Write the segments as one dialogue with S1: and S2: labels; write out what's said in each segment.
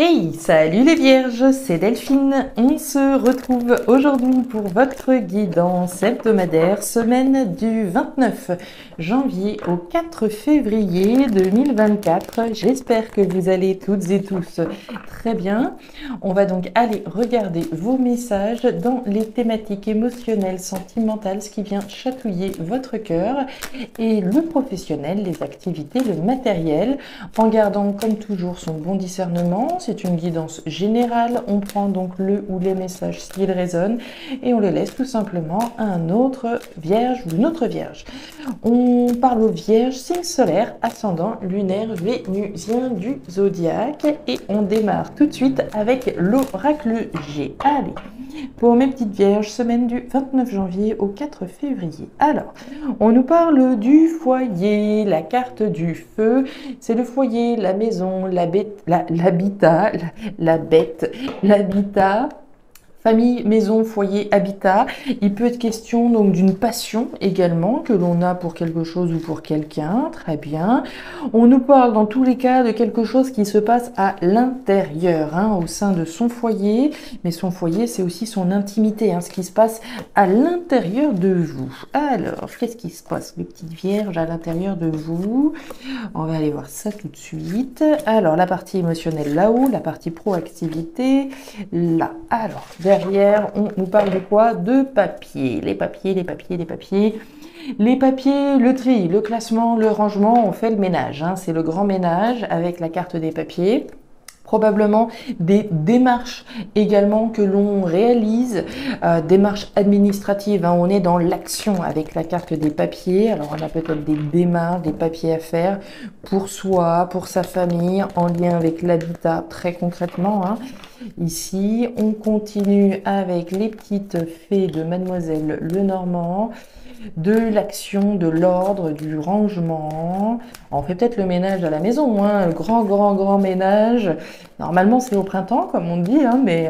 S1: Hey, salut les vierges, c'est Delphine. On se retrouve aujourd'hui pour votre guidance hebdomadaire, semaine du 29 janvier au 4 février 2024. J'espère que vous allez toutes et tous très bien. On va donc aller regarder vos messages dans les thématiques émotionnelles, sentimentales, ce qui vient chatouiller votre cœur, et le professionnel, les activités, le matériel, en gardant comme toujours son bon discernement. C'est une guidance générale, on prend donc le ou les messages s'ils résonnent et on les laisse tout simplement à un autre vierge ou une autre vierge. On parle aux vierges, signe solaire, ascendant, lunaire, vénusien du zodiaque, et on démarre tout de suite avec l'oracle G. Allez, pour mes petites vierges, semaine du 29 janvier au 4 février. Alors, on nous parle du foyer, la carte du feu, c'est le foyer, la maison, l'habitat, la bête, l'habitat. Famille, maison, foyer, habitat. Il peut être question donc d'une passion également que l'on a pour quelque chose ou pour quelqu'un. Très bien. On nous parle dans tous les cas de quelque chose qui se passe à l'intérieur, au sein de son foyer. Mais son foyer, c'est aussi son intimité, ce qui se passe à l'intérieur de vous. Alors, qu'est-ce qui se passe, les petites vierges, à l'intérieur de vous? On va aller voir ça tout de suite. Alors, la partie émotionnelle là-haut, la partie proactivité là. Alors, derrière, on nous parle de quoi? De papier. Les papiers, les papiers, les papiers. Les papiers, le tri, le classement, le rangement, on fait le ménage. C'est le grand ménage avec la carte des papiers. Probablement des démarches également que l'on réalise, démarches administratives, on est dans l'action avec la carte des papiers. Alors on a peut-être des démarches, des papiers à faire pour soi, pour sa famille, en lien avec l'habitat très concrètement. Ici, on continue avec les petites fées de Mademoiselle Lenormand, de l'action, de l'ordre, du rangement. On fait peut-être le ménage à la maison, le grand ménage. Normalement, c'est au printemps, comme on dit, mais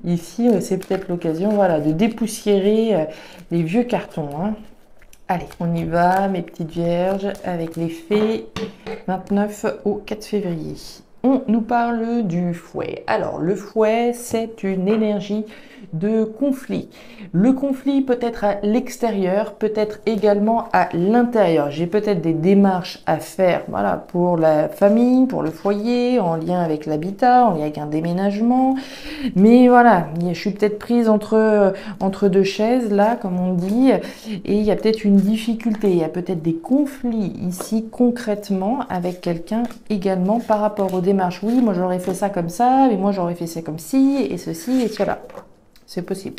S1: ici, c'est peut-être l'occasion, de dépoussiérer les vieux cartons. Allez, on y va, mes petites vierges, avec les fées, 29 au 4 février. On nous parle du fouet. Alors, le fouet, c'est une énergie de conflit. Le conflit peut être à l'extérieur, peut être également à l'intérieur. J'ai peut-être des démarches à faire, pour la famille, pour le foyer, en lien avec l'habitat, en lien avec un déménagement. Mais je suis peut-être prise entre deux chaises, là, comme on dit, et il y a peut-être une difficulté, il y a peut-être des conflits ici, concrètement, avec quelqu'un également par rapport aux démarches. Oui, moi j'aurais fait ça comme ça, mais moi j'aurais fait ça comme ci, et ceci, et cela. C'est possible.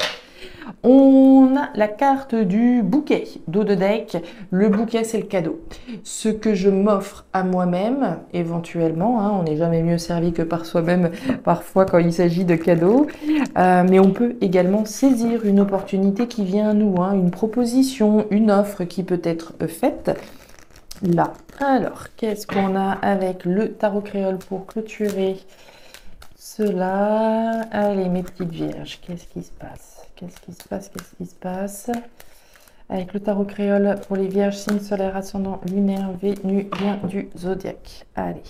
S1: On a la carte du bouquet, dos de deck. Le bouquet, c'est le cadeau. Ce que je m'offre à moi-même, éventuellement, on n'est jamais mieux servi que par soi-même, parfois quand il s'agit de cadeaux. Mais on peut également saisir une opportunité qui vient à nous, une proposition, une offre qui peut être faite. Là. Alors, qu'est-ce qu'on a avec le tarot créole pour clôturer cela? Allez, mes petites vierges, qu'est-ce qui se passe? Qu'est-ce qui se passe? Qu'est-ce qui se passe? Avec le tarot créole pour les vierges, signe solaire, ascendant, lunaire, vénusien du zodiaque. Allez.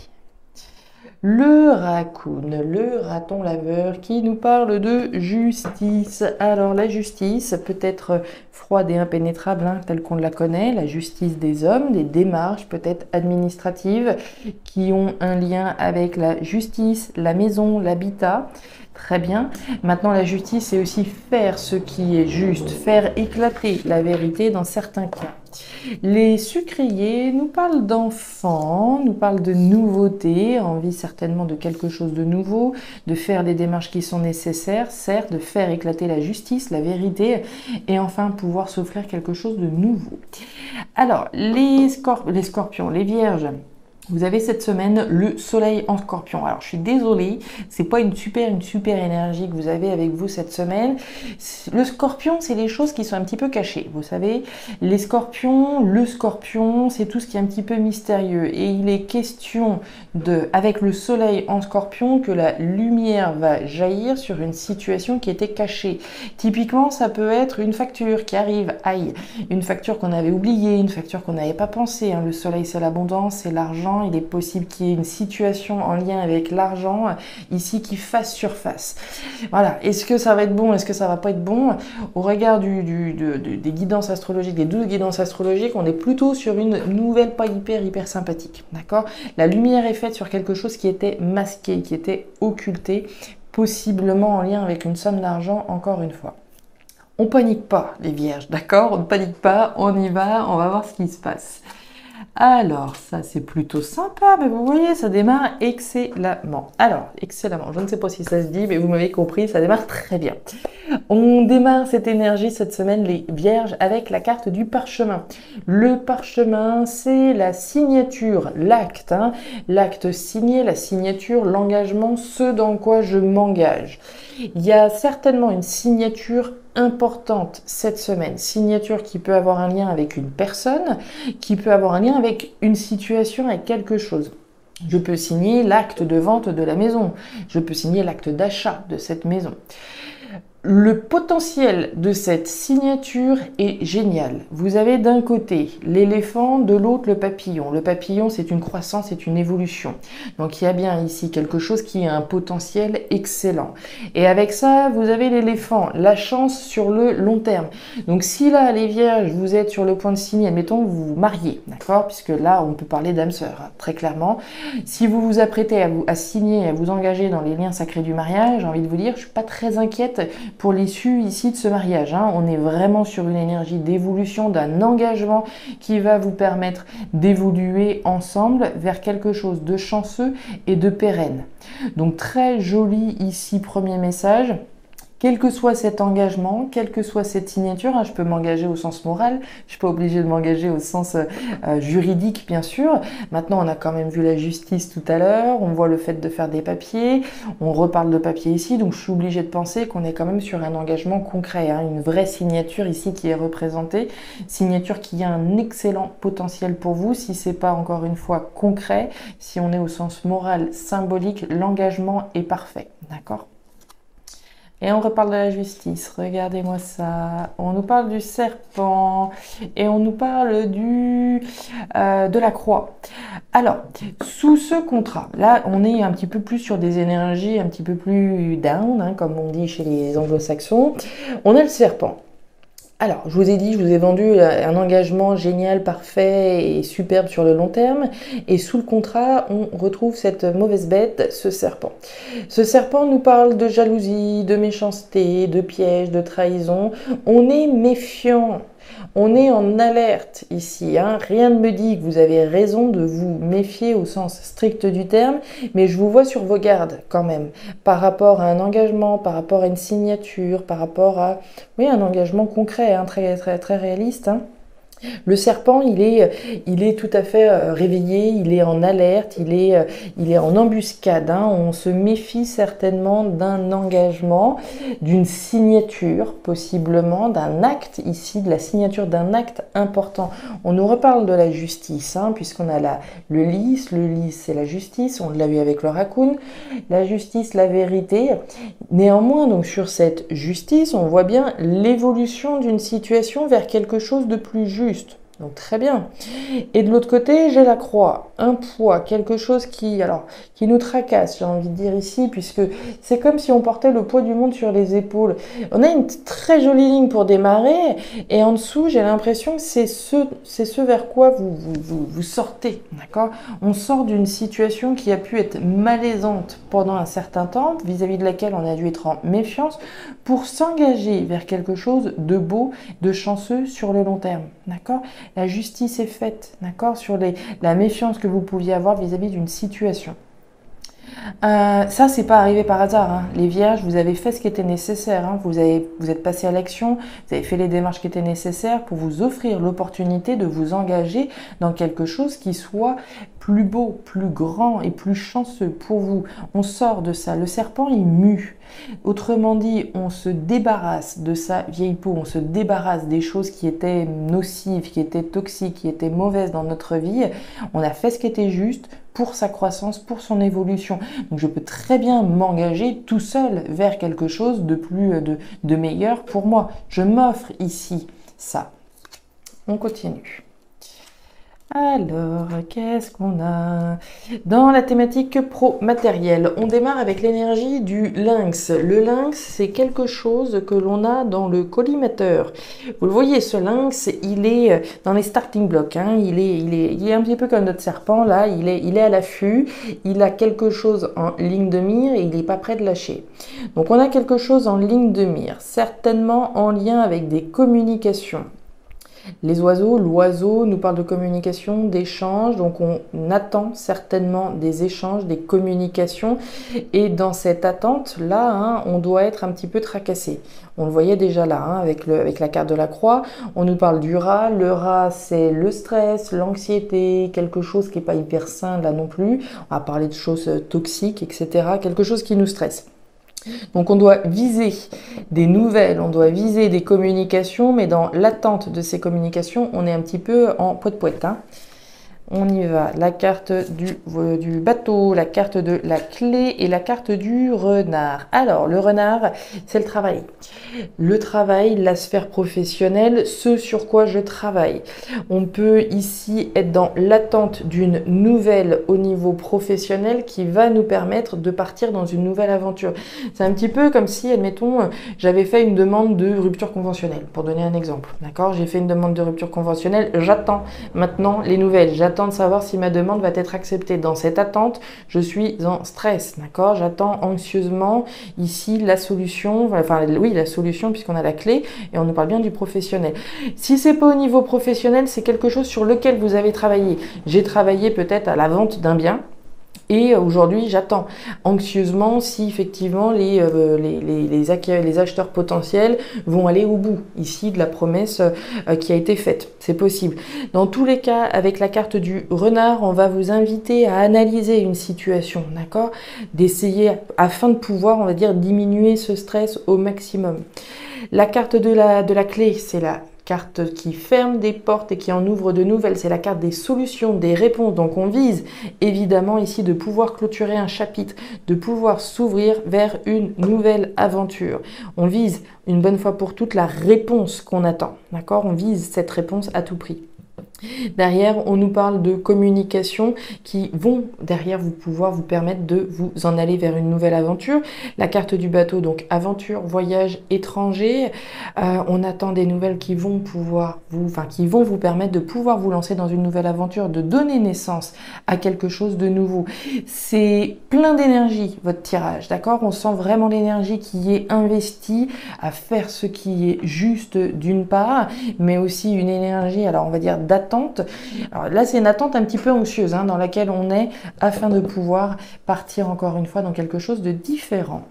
S1: Le raccoon, le raton laveur qui nous parle de justice. Alors la justice peut être froide et impénétrable, telle qu'on la connaît, la justice des hommes, des démarches peut-être administratives qui ont un lien avec la justice, la maison, l'habitat. Très bien. Maintenant, la justice, c'est aussi faire ce qui est juste, faire éclater la vérité dans certains cas. Les sucriers nous parlent d'enfants, nous parlent de nouveautés, envie certainement de quelque chose de nouveau, de faire les démarches qui sont nécessaires, certes, de faire éclater la justice, la vérité, et enfin pouvoir s'offrir quelque chose de nouveau. Alors, les scorpions, les vierges, vous avez cette semaine le soleil en scorpion. Alors, je suis désolée, c'est pas une super énergie que vous avez avec vous cette semaine. Le scorpion, c'est les choses qui sont un petit peu cachées. Vous savez, les scorpions, le scorpion, c'est tout ce qui est un petit peu mystérieux. Et il est question avec le soleil en scorpion, que la lumière va jaillir sur une situation qui était cachée. Typiquement, ça peut être une facture qui arrive, une facture qu'on avait oubliée, une facture qu'on n'avait pas pensé. Le soleil, c'est l'abondance, c'est l'argent, l'argent. Il est possible qu'il y ait une situation en lien avec l'argent ici qui fasse surface. Voilà. Est-ce que ça va être bon? Est-ce que ça va pas être bon? Au regard des guidances astrologiques, des 12 guidances astrologiques, on est plutôt sur une nouvelle pas hyper sympathique. D'accord? La lumière est faite sur quelque chose qui était masqué, qui était occulté, possiblement en lien avec une somme d'argent, encore une fois. On panique pas, les vierges, d'accord? On ne panique pas, on y va, on va voir ce qui se passe. Alors, ça c'est plutôt sympa, mais vous voyez, ça démarre excellemment. Alors, excellemment, je ne sais pas si ça se dit, mais vous m'avez compris, ça démarre très bien. On démarre cette énergie cette semaine, les vierges, avec la carte du parchemin. Le parchemin, c'est la signature, l'acte, hein, l'acte signé, la signature, l'engagement, ce dans quoi je m'engage. Il y a certainement une signature importante cette semaine, signature qui peut avoir un lien avec une personne, qui peut avoir un lien avec une situation, avec quelque chose. Je peux signer l'acte de vente de la maison, je peux signer l'acte d'achat de cette maison. Le potentiel de cette signature est génial. Vous avez d'un côté l'éléphant, de l'autre le papillon. Le papillon, c'est une croissance, c'est une évolution. Donc il y a bien ici quelque chose qui a un potentiel excellent. Et avec ça, vous avez l'éléphant, la chance sur le long terme. Donc si là, les vierges, vous êtes sur le point de signer, admettons vous vous mariez, d'accord? Puisque là, on peut parler d'âme sœur, hein, très clairement. Si vous vous apprêtez à signer, à vous engager dans les liens sacrés du mariage, j'ai envie de vous dire, je suis pas très inquiète pour l'issue ici de ce mariage. Hein. On est vraiment sur une énergie d'évolution, d'un engagement qui va vous permettre d'évoluer ensemble vers quelque chose de chanceux et de pérenne. Donc très joli ici, premier message. Quel que soit cet engagement, quelle que soit cette signature, hein, je peux m'engager au sens moral, je suis pas obligée de m'engager au sens juridique, bien sûr. Maintenant, on a quand même vu la justice tout à l'heure, on voit le fait de faire des papiers, on reparle de papiers ici, donc je suis obligée de penser qu'on est quand même sur un engagement concret, hein, une vraie signature ici qui est représentée, signature qui a un excellent potentiel pour vous, si c'est pas encore une fois concret, si on est au sens moral, symbolique, l'engagement est parfait, d'accord ? Et on reparle de la justice, regardez-moi ça. On nous parle du serpent et on nous parle de la croix. Alors, sous ce contrat, là, on est un petit peu plus sur des énergies un petit peu plus down, hein, comme on dit chez les anglo-saxons. On a le serpent. Alors, je vous ai dit, je vous ai vendu un engagement génial, parfait et superbe sur le long terme. Et sous le contrat, on retrouve cette mauvaise bête, ce serpent. Ce serpent nous parle de jalousie, de méchanceté, de piège, de trahison. On est méfiant. On est en alerte ici, hein. Rien ne me dit que vous avez raison de vous méfier au sens strict du terme, mais je vous vois sur vos gardes quand même, par rapport à un engagement, par rapport à une signature, par rapport à un engagement concret, hein, très réaliste. Hein. Le serpent, il est tout à fait réveillé, il est en alerte, il est en embuscade. Hein. On se méfie certainement d'un engagement, d'une signature, possiblement, d'un acte ici, de la signature d'un acte important. On nous reparle de la justice, hein, puisqu'on a le lys c'est la justice, on l'a vu avec le raccoon, la justice, la vérité. Néanmoins, donc sur cette justice, on voit bien l'évolution d'une situation vers quelque chose de plus juste. Donc très bien. Et de l'autre côté, j'ai la croix, un poids, quelque chose qui nous tracasse, j'ai envie de dire ici, puisque c'est comme si on portait le poids du monde sur les épaules. On a une très jolie ligne pour démarrer, et en dessous, j'ai l'impression que c'est ce vers quoi vous sortez, d'accord ? On sort d'une situation qui a pu être malaisante pendant un certain temps, vis-à-vis de laquelle on a dû être en méfiance, pour s'engager vers quelque chose de beau, de chanceux sur le long terme, d'accord ? La justice est faite, d'accord, sur la méfiance que vous pouviez avoir vis-à-vis d'une situation. Ça, c'est pas arrivé par hasard. Hein. Les vierges, vous avez fait ce qui était nécessaire. Hein. Vous êtes passé à l'action, vous avez fait les démarches qui étaient nécessaires pour vous offrir l'opportunité de vous engager dans quelque chose qui soit plus beau, plus grand et plus chanceux pour vous. On sort de ça. Le serpent, il mue. Autrement dit, on se débarrasse de sa vieille peau, on se débarrasse des choses qui étaient nocives, qui étaient toxiques, qui étaient mauvaises dans notre vie. On a fait ce qui était juste pour sa croissance, pour son évolution. Donc je peux très bien m'engager tout seul vers quelque chose de meilleur pour moi. Je m'offre ici ça. On continue. Alors, qu'est-ce qu'on a? Dans la thématique pro-matériel, on démarre avec l'énergie du lynx. Le lynx, c'est quelque chose que l'on a dans le collimateur. Vous le voyez, ce lynx, il est dans les starting blocks. Hein. Il est un petit peu comme notre serpent, là. Il est à l'affût. Il a quelque chose en ligne de mire et il n'est pas prêt de lâcher. Donc, on a quelque chose en ligne de mire, certainement en lien avec des communications. Les oiseaux, l'oiseau nous parle de communication, d'échange, donc on attend certainement des échanges, des communications, et dans cette attente-là, hein, on doit être un petit peu tracassé. On le voyait déjà là, hein, avec la carte de la croix, on nous parle du rat. Le rat, c'est le stress, l'anxiété, quelque chose qui n'est pas hyper sain là non plus. On va parler de choses toxiques, etc., quelque chose qui nous stresse. Donc on doit viser des nouvelles, on doit viser des communications, mais dans l'attente de ces communications, on est un petit peu en poète-poète. Hein. On y va, la carte du bateau, la carte de la clé et la carte du renard. Alors, le renard, c'est le travail. Le travail, la sphère professionnelle, ce sur quoi je travaille. On peut ici être dans l'attente d'une nouvelle au niveau professionnel qui va nous permettre de partir dans une nouvelle aventure. C'est un petit peu comme si, admettons, j'avais fait une demande de rupture conventionnelle, pour donner un exemple. D'accord? J'ai fait une demande de rupture conventionnelle, j'attends maintenant les nouvelles. J'attends de savoir si ma demande va être acceptée. Dans cette attente, je suis en stress, d'accord? J'attends anxieusement ici la solution, enfin oui, la solution puisqu'on a la clé et on nous parle bien du professionnel. Si c'est pas au niveau professionnel, c'est quelque chose sur lequel vous avez travaillé. J'ai travaillé peut-être à la vente d'un bien. Et aujourd'hui, j'attends anxieusement si effectivement les acheteurs potentiels vont aller au bout ici de la promesse qui a été faite. C'est possible. Dans tous les cas, avec la carte du renard, on va vous inviter à analyser une situation, d'accord? D'essayer afin de pouvoir, on va dire, diminuer ce stress au maximum. La carte de la clé, c'est la carte qui ferme des portes et qui en ouvre de nouvelles. C'est la carte des solutions, des réponses. Donc on vise évidemment ici de pouvoir clôturer un chapitre, de pouvoir s'ouvrir vers une nouvelle aventure. On vise une bonne fois pour toutes la réponse qu'on attend. D'accord? On vise cette réponse à tout prix. Derrière, on nous parle de communication qui vont derrière pouvoir vous permettre de vous en aller vers une nouvelle aventure. La carte du bateau, donc aventure, voyage étranger. On attend des nouvelles qui vont vous permettre de pouvoir vous lancer dans une nouvelle aventure, de donner naissance à quelque chose de nouveau. C'est plein d'énergie, votre tirage, d'accord? On sent vraiment l'énergie qui est investie à faire ce qui est juste d'une part, mais aussi une énergie, alors on va dire d'attente. Alors là, c'est une attente un petit peu anxieuse hein, dans laquelle on est afin de pouvoir partir encore une fois dans quelque chose de différent.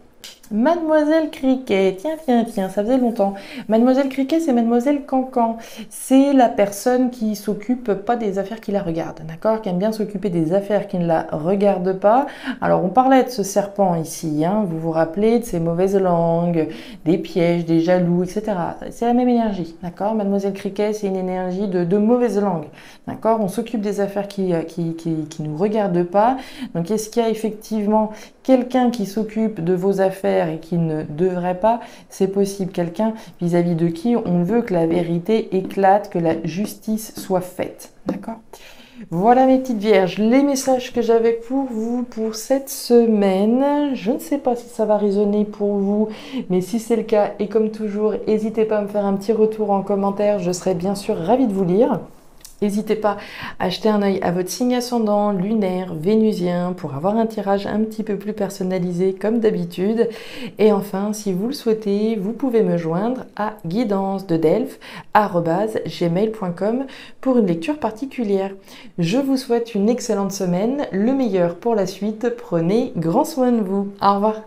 S1: Mademoiselle Criquet, tiens, ça faisait longtemps. Mademoiselle Criquet, c'est Mademoiselle Cancan. C'est la personne qui s'occupe pas des affaires qui la regardent, d'accord? Qui aime bien s'occuper des affaires qui ne la regardent pas. Alors, on parlait de ce serpent ici, hein, vous vous rappelez de ces mauvaises langues, des pièges, des jaloux, etc. C'est la même énergie, d'accord? Mademoiselle Criquet, c'est une énergie de mauvaise langue, d'accord? On s'occupe des affaires qui nous regardent pas. Donc, est-ce qu'il y a effectivement quelqu'un qui s'occupe de vos affaires et qui ne devrait pas? C'est possible. Quelqu'un vis-à-vis de qui on veut que la vérité éclate, que la justice soit faite. D'accord? Voilà mes petites vierges, les messages que j'avais pour vous pour cette semaine. Je ne sais pas si ça va résonner pour vous, mais si c'est le cas, et comme toujours, n'hésitez pas à me faire un petit retour en commentaire. Je serai bien sûr ravie de vous lire. N'hésitez pas à jeter un œil à votre signe ascendant, lunaire, vénusien pour avoir un tirage un petit peu plus personnalisé comme d'habitude. Et enfin, si vous le souhaitez, vous pouvez me joindre à guidance-de-delphes@gmail.com pour une lecture particulière. Je vous souhaite une excellente semaine, le meilleur pour la suite. Prenez grand soin de vous. Au revoir.